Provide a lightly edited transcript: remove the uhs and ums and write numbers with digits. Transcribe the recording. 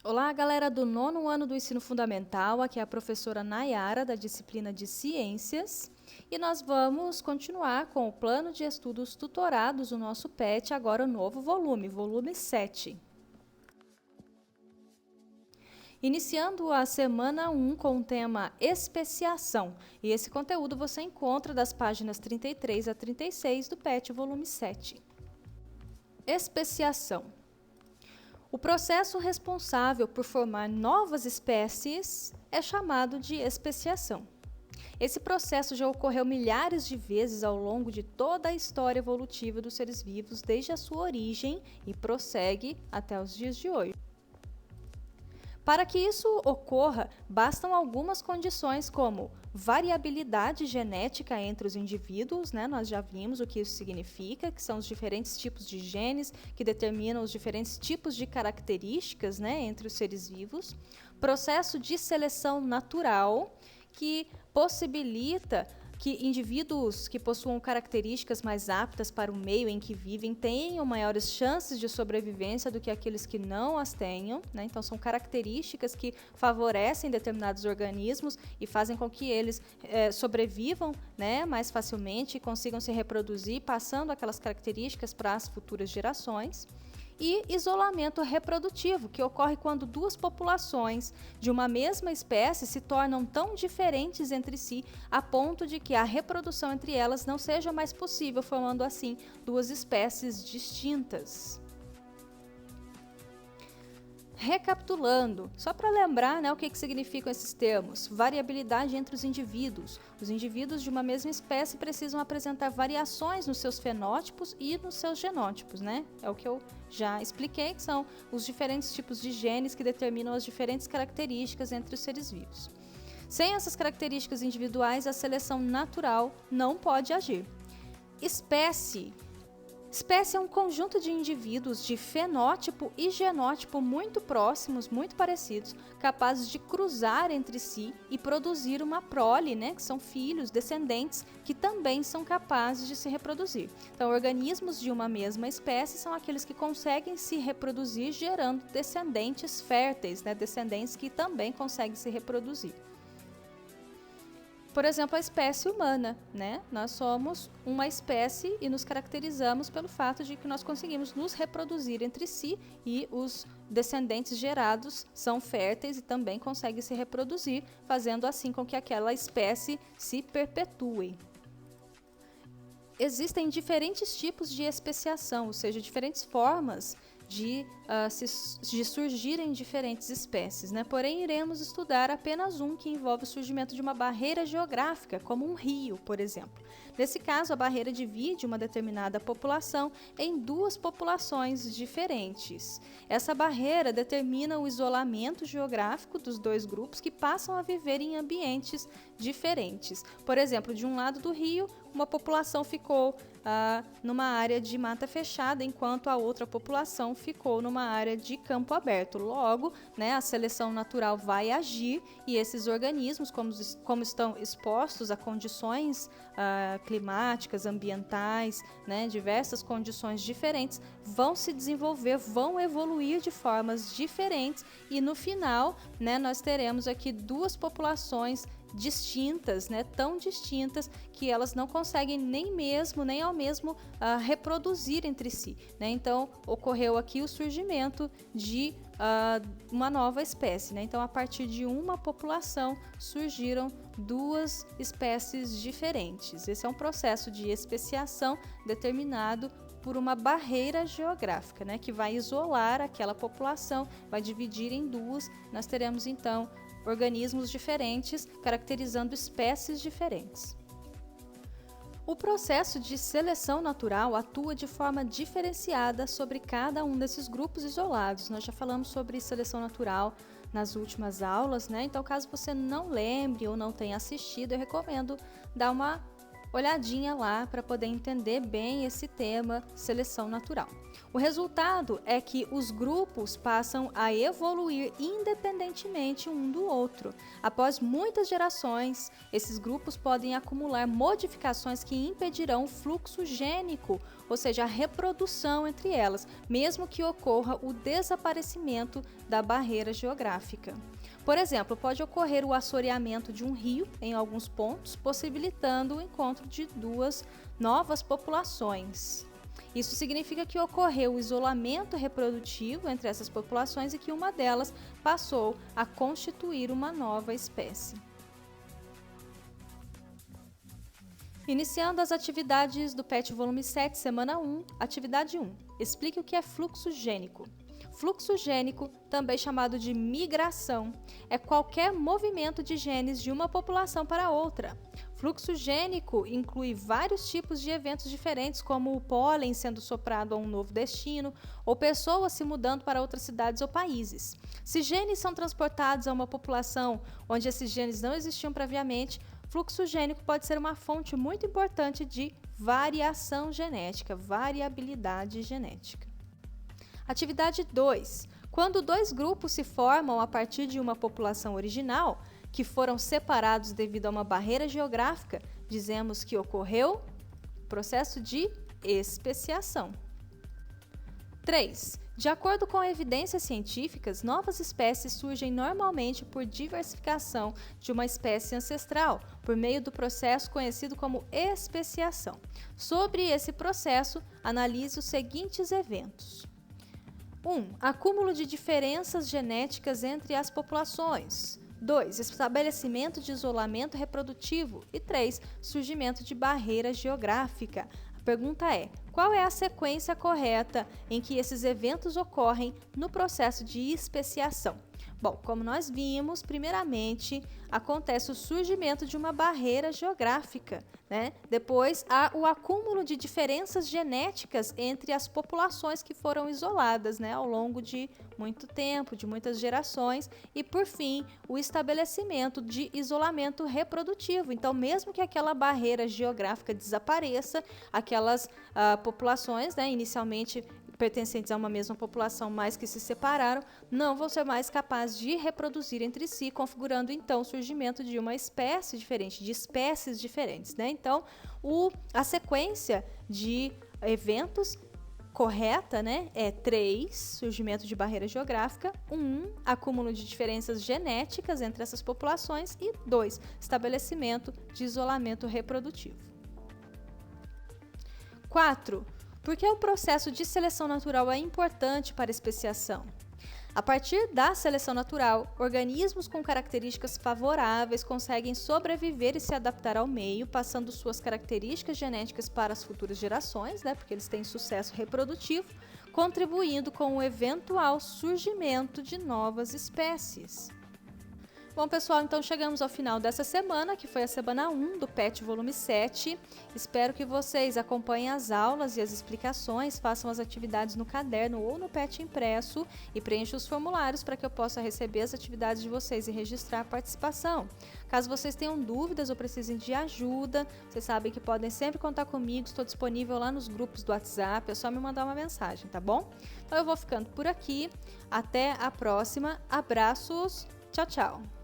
Olá, galera do nono ano do ensino fundamental, aqui é a professora Nayara, da disciplina de Ciências, e nós vamos continuar com o plano de estudos tutorados do nosso PET, agora o novo volume, volume 7. Iniciando a semana 1 com o tema especiação, e esse conteúdo você encontra das páginas 33 a 36 do PET, volume 7. Especiação. O processo responsável por formar novas espécies é chamado de especiação. Esse processo já ocorreu milhares de vezes ao longo de toda a história evolutiva dos seres vivos, desde a sua origem e prossegue até os dias de hoje. Para que isso ocorra, bastam algumas condições como variabilidade genética entre os indivíduos, nós já vimos o que isso significa, que são os diferentes tipos de genes que determinam os diferentes tipos de características, entre os seres vivos. Processo de seleção natural, que possibilita que indivíduos que possuam características mais aptas para o meio em que vivem tenham maiores chances de sobrevivência do que aqueles que não as tenham, Então, são características que favorecem determinados organismos e fazem com que eles sobrevivam, mais facilmente e consigam se reproduzir, passando aquelas características para as futuras gerações. E isolamento reprodutivo, que ocorre quando duas populações de uma mesma espécie se tornam tão diferentes entre si a ponto de que a reprodução entre elas não seja mais possível, formando assim duas espécies distintas. Recapitulando, só para lembrar o que significam esses termos: variabilidade entre os indivíduos. Os indivíduos de uma mesma espécie precisam apresentar variações nos seus fenótipos e nos seus genótipos, É o que eu já expliquei, que são os diferentes tipos de genes que determinam as diferentes características entre os seres vivos. Sem essas características individuais, a seleção natural não pode agir. Espécie é um conjunto de indivíduos de fenótipo e genótipo muito próximos, muito parecidos, capazes de cruzar entre si e produzir uma prole, que são filhos, descendentes, que também são capazes de se reproduzir. Então, organismos de uma mesma espécie são aqueles que conseguem se reproduzir gerando descendentes férteis, descendentes que também conseguem se reproduzir. Por exemplo, a espécie humana, Nós somos uma espécie e nos caracterizamos pelo fato de que nós conseguimos nos reproduzir entre si e os descendentes gerados são férteis e também conseguem se reproduzir, fazendo assim com que aquela espécie se perpetue. Existem diferentes tipos de especiação, ou seja, diferentes formas de surgirem diferentes espécies, Porém, iremos estudar apenas um que envolve o surgimento de uma barreira geográfica, como um rio, por exemplo. Nesse caso, a barreira divide uma determinada população em duas populações diferentes. Essa barreira determina o isolamento geográfico dos dois grupos que passam a viver em ambientes diferentes. Por exemplo, de um lado do rio, uma população ficou numa área de mata fechada, enquanto a outra população ficou numa área de campo aberto. Logo, a seleção natural vai agir e esses organismos, como estão expostos a condições climáticas, ambientais, diversas condições diferentes, vão se desenvolver, vão evoluir de formas diferentes e no final, nós teremos aqui duas populações distintas, tão distintas que elas não conseguem nem ao mesmo reproduzir entre si. Então, ocorreu aqui o surgimento de uma nova espécie. Então, a partir de uma população, surgiram duas espécies diferentes. Esse é um processo de especiação determinado por uma barreira geográfica, que vai isolar aquela população, vai dividir em duas. Nós teremos, então, organismos diferentes, caracterizando espécies diferentes. O processo de seleção natural atua de forma diferenciada sobre cada um desses grupos isolados. Nós já falamos sobre seleção natural nas últimas aulas, Então, caso você não lembre ou não tenha assistido, eu recomendo dar uma olhadinha lá para poder entender bem esse tema seleção natural. O resultado é que os grupos passam a evoluir independentemente um do outro. Após muitas gerações, esses grupos podem acumular modificações que impedirão o fluxo gênico, ou seja, a reprodução entre elas, mesmo que ocorra o desaparecimento da barreira geográfica. Por exemplo, pode ocorrer o assoreamento de um rio em alguns pontos, possibilitando o encontro de duas novas populações. Isso significa que ocorreu o isolamento reprodutivo entre essas populações e que uma delas passou a constituir uma nova espécie. Iniciando as atividades do PET Volume 7, Semana 1, Atividade 1. Explique o que é fluxo gênico. Fluxo gênico, também chamado de migração, é qualquer movimento de genes de uma população para outra. Fluxo gênico inclui vários tipos de eventos diferentes, como o pólen sendo soprado a um novo destino, ou pessoas se mudando para outras cidades ou países. Se genes são transportados a uma população onde esses genes não existiam previamente, fluxo gênico pode ser uma fonte muito importante de variação genética, variabilidade genética. Atividade 2. Quando dois grupos se formam a partir de uma população original, que foram separados devido a uma barreira geográfica, dizemos que ocorreu processo de especiação. 3. De acordo com evidências científicas, novas espécies surgem normalmente por diversificação de uma espécie ancestral, por meio do processo conhecido como especiação. Sobre esse processo, analise os seguintes eventos. 1. Acúmulo de diferenças genéticas entre as populações. 2. Estabelecimento de isolamento reprodutivo. E 3. Surgimento de barreira geográfica. A pergunta é: qual é a sequência correta em que esses eventos ocorrem no processo de especiação? Bom, como nós vimos, primeiramente acontece o surgimento de uma barreira geográfica, né? Depois há o acúmulo de diferenças genéticas entre as populações que foram isoladas, né, ao longo de muito tempo, de muitas gerações, e por fim o estabelecimento de isolamento reprodutivo. Então, mesmo que aquela barreira geográfica desapareça, aquelas populações, né, inicialmente pertencentes a uma mesma população, mas que se separaram, não vão ser mais capazes de reproduzir entre si, configurando então o surgimento de uma espécie diferente, de espécies diferentes, né? Então, a sequência de eventos correta, né, é 3, surgimento de barreira geográfica, 1, acúmulo de diferenças genéticas entre essas populações e 2, estabelecimento de isolamento reprodutivo. 4. Por que o processo de seleção natural é importante para a especiação? A partir da seleção natural, organismos com características favoráveis conseguem sobreviver e se adaptar ao meio, passando suas características genéticas para as futuras gerações, né, porque eles têm sucesso reprodutivo, contribuindo com o eventual surgimento de novas espécies. Bom, pessoal, então chegamos ao final dessa semana, que foi a semana 1 do PET Volume 7. Espero que vocês acompanhem as aulas e as explicações, façam as atividades no caderno ou no PET impresso e preencham os formulários para que eu possa receber as atividades de vocês e registrar a participação. Caso vocês tenham dúvidas ou precisem de ajuda, vocês sabem que podem sempre contar comigo, estou disponível lá nos grupos do WhatsApp, é só me mandar uma mensagem, tá bom? Então eu vou ficando por aqui, até a próxima, abraços, tchau, tchau!